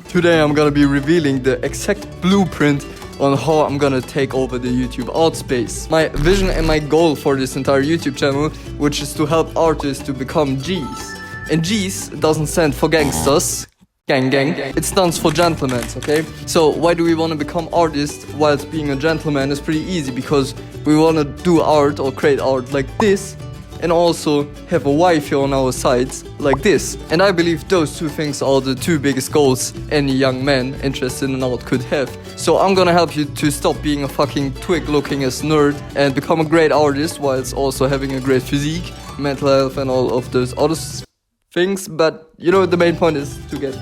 Today I'm gonna be revealing the exact blueprint on how I'm gonna take over the YouTube Artspace. My vision and my goal for this entire YouTube channel, which is to help artists to become G's. And G's doesn't stand for gangsters, gang. It stands for gentlemen, okay? So why do we want to become artists whilst being a gentleman? Is pretty easy, because we want to do art or create art like this, and also have a wife here on our sides like this. And I believe those two things are the two biggest goals any young man interested in art could have. So I'm gonna help you to stop being a fucking twig looking as nerd and become a great artist whilst also having a great physique, mental health and all of those other things. But you know, the main point is to get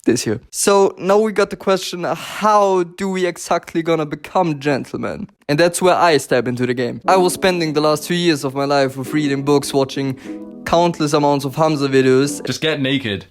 this here. So now we got the question, how do we exactly gonna become gentlemen? And that's where I step into the game. I was spending the last 2 years of my life with reading books, watching countless amounts of Hamza videos. Just get naked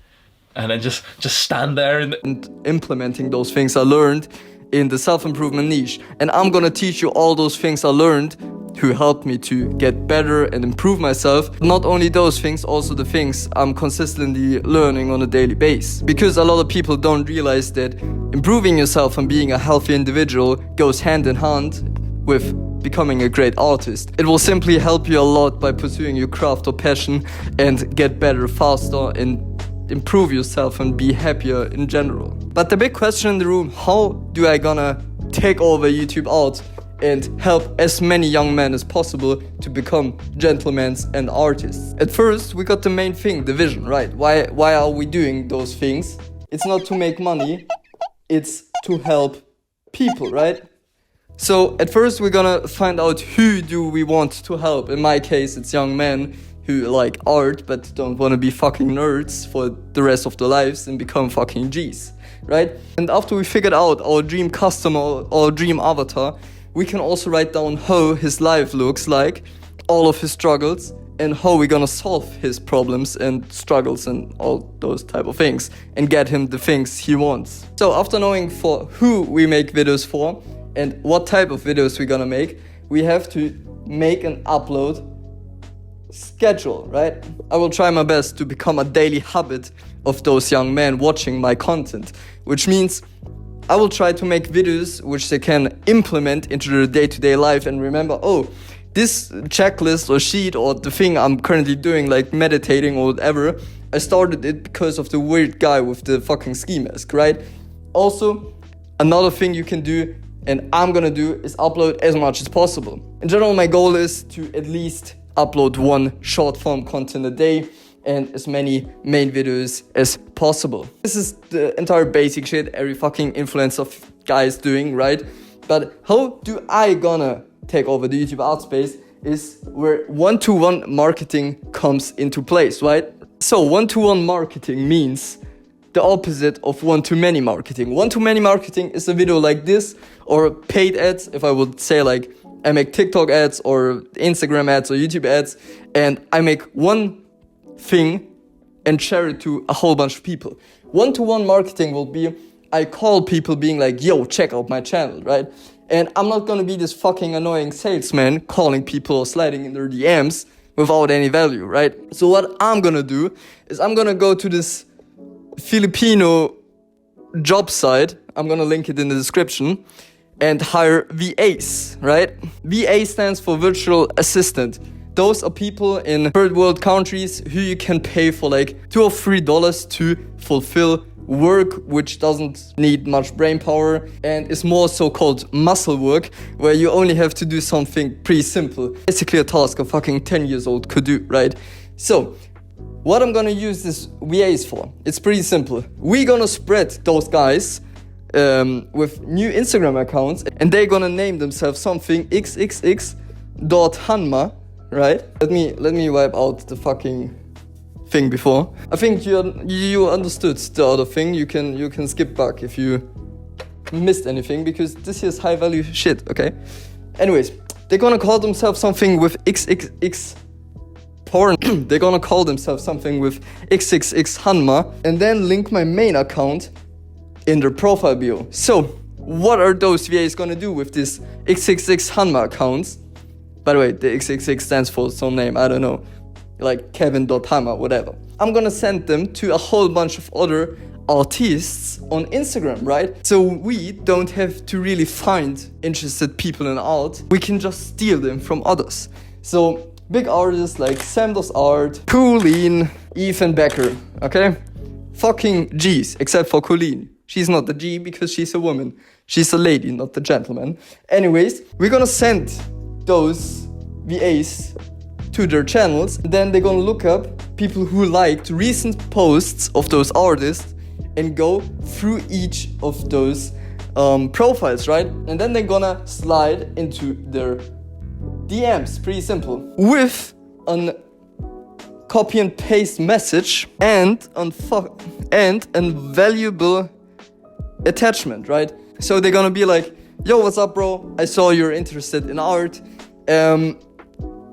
and then just stand there and implementing those things I learned in the self-improvement niche. And I'm gonna teach you all those things I learned who helped me to get better and improve myself. Not only those things, also the things I'm consistently learning on a daily basis. Because a lot of people don't realize that improving yourself and being a healthy individual goes hand in hand with becoming a great artist. It will simply help you a lot by pursuing your craft or passion and get better faster and improve yourself and be happier in general. But the big question in the room, how do I gonna take over YouTube art and help as many young men as possible to become gentlemen and artists? At first, we got the main thing, the vision, right? Why are we doing those things? It's not to make money, it's to help people, right? So at first, we're gonna find out who do we want to help. In my case, it's young men who like art but don't want to be fucking nerds for the rest of their lives and become fucking G's, right? And after we figured out our dream customer, our dream avatar, we can also write down how his life looks like, all of his struggles, and how we're gonna solve his problems and struggles and all those type of things and get him the things he wants. So after knowing for who we make videos for and what type of videos we're gonna make, we have to make an upload schedule, right? I will try my best to become a daily habit of those young men watching my content, which means I will try to make videos which they can implement into their day-to-day life and remember, oh, this checklist or sheet or the thing I'm currently doing, like meditating or whatever, I started it because of the weird guy with the fucking ski mask, right? Also, another thing you can do, and I'm gonna do, is upload as much as possible. In general, my goal is to at least upload one short form content a day and as many main videos as possible. This is the entire basic shit every fucking influencer guy is doing, right? But how do I gonna take over the YouTube Artspace is where one-to-one marketing comes into place, right? So one-to-one marketing means the opposite of one-to-many marketing. One-to-many marketing is a video like this, or paid ads, if I would say, like I make TikTok ads or Instagram ads or YouTube ads, and I make one thing and share it to a whole bunch of people. One-to-one marketing will be, I call people being like, yo, check out my channel, right? And I'm not gonna be this fucking annoying salesman calling people or sliding in their DMs without any value, right? So what I'm gonna do is I'm gonna go to this Filipino job site, I'm gonna link it in the description, and hire VAs, right? VA stands for virtual assistant. Those are people in third world countries who you can pay for like $2 or $3 to fulfill work which doesn't need much brain power and is more so-called muscle work, where you only have to do something pretty simple. Basically a task a fucking 10 years old could do, right? So what I'm gonna use this VAs for, it's pretty simple. We're gonna spread those guys with new Instagram accounts, and they're gonna name themselves something xxx.hanma, right? Let me wipe out the fucking thing before. I think you understood the other thing. You can skip back if you missed anything, because this is high value shit, okay? Anyways, they're gonna call themselves something with xxx porn. They're gonna call themselves something with xxx Hanma, and then link my main account in their profile bio. So what are those VAs gonna do with this xxx Hanma accounts? By the way, the xxx stands for some name, I don't know, like Kevin.Hanma, whatever. I'm gonna send them to a whole bunch of other artists on Instagram, right? So we don't have to really find interested people in art. We can just steal them from others. So big artists like Sam Does Art, Colleen, Ethan Becker, okay? Fucking G's, except for Colleen. She's not the G because she's a woman. She's a lady, not the gentleman. Anyways, we're gonna send those VAs to their channels. Then they're gonna look up people who liked recent posts of those artists and go through each of those profiles, right? And then they're gonna slide into their DMs, pretty simple, with a copy and paste message and a valuable attachment, right? So they're gonna be like, yo, what's up, bro? I saw you're interested in art.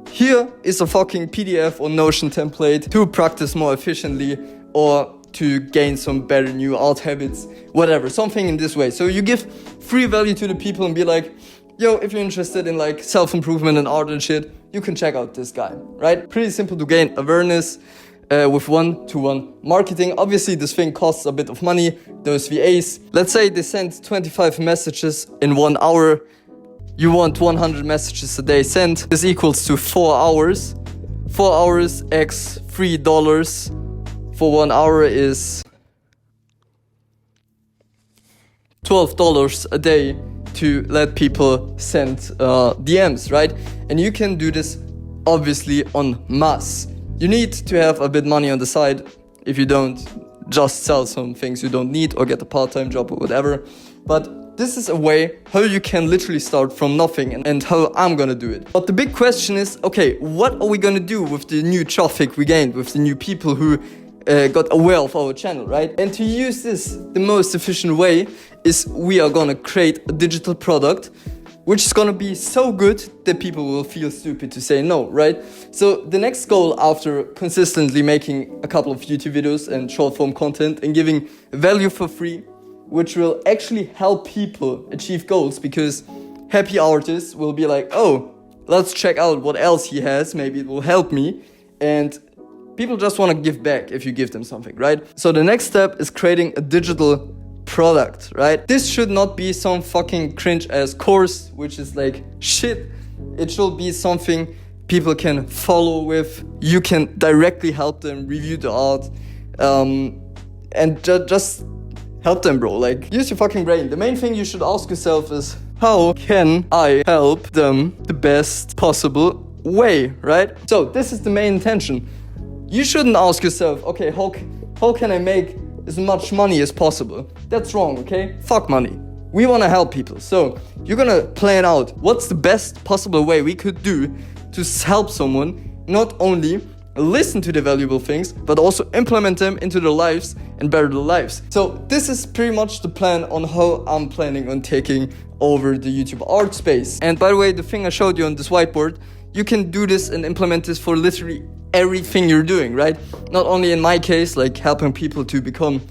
Here is a fucking PDF or Notion template to practice more efficiently or to gain some better new art habits, whatever, something in this way. So you give free value to the people and be like, yo, if you're interested in like self-improvement and art and shit, you can check out this guy, right? Pretty simple to gain awareness with one-to-one marketing. Obviously, this thing costs a bit of money. Those VAs, let's say they send 25 messages in 1 hour. You want 100 messages a day sent. This equals to 4 hours. 4 hours x $3 for 1 hour is $12 a day to let people send DMs, right? And you can do this obviously en masse. You need to have a bit money on the side. If you don't, just sell some things you don't need or get a part-time job or whatever. But this is a way how you can literally start from nothing and how I'm gonna do it. But the big question is, okay, what are we gonna do with the new traffic we gained, with the new people who got aware of our channel, right? And to use this the most efficient way is we are gonna create a digital product which is gonna be so good that people will feel stupid to say no, right? So the next goal after consistently making a couple of YouTube videos and short form content and giving value for free, which will actually help people achieve goals, because happy artists will be like, oh, let's check out what else he has, maybe it will help me. And people just want to give back if you give them something, right? So the next step is creating a digital product, right? This should not be some fucking cringe ass course, which is like shit. It should be something people can follow with. You can directly help them review the art, and just help them, bro. Like, use your fucking brain. The main thing you should ask yourself is, how can I help them the best possible way, right? So this is the main intention. You shouldn't ask yourself, okay, how can I make as much money as possible? That's wrong, okay? Fuck money. We want to help people. So you're gonna plan out what's the best possible way we could do to help someone not only listen to the valuable things, but also implement them into their lives and better their lives. So this is pretty much the plan on how I'm planning on taking over the YouTube Artspace. And by the way, the thing I showed you on this whiteboard, you can do this and implement this for literally everything you're doing, right? Not only in my case, like helping people to become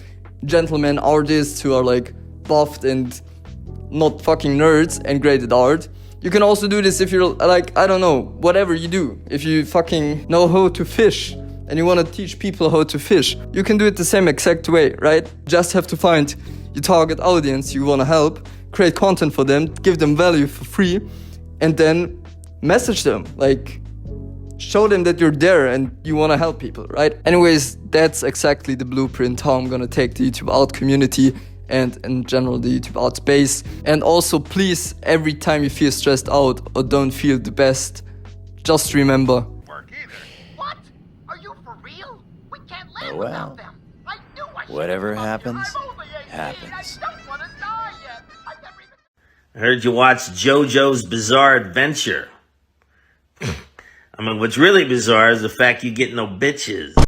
gentlemen artists who are like buffed and not fucking nerds and great at art. You can also do this if you're like, I don't know, whatever you do. If you fucking know how to fish and you want to teach people how to fish, you can do it the same exact way, right? Just have to find your target audience you want to help, create content for them, give them value for free, and then message them, like show them that you're there and you want to help people, right? Anyways, that's exactly the blueprint how I'm gonna take the YouTube art community and in general the YouTube art space. And also, please, every time you feel stressed out or don't feel the best, just remember, Work either. What? Are you for real? We can't live Oh, well. without them. I knew I should've Whatever come up here. happens, I'm only 18. happens. I don't want to die yet. I've never even... I heard you watched JoJo's Bizarre Adventure. I mean, what's really bizarre is the fact you get no bitches.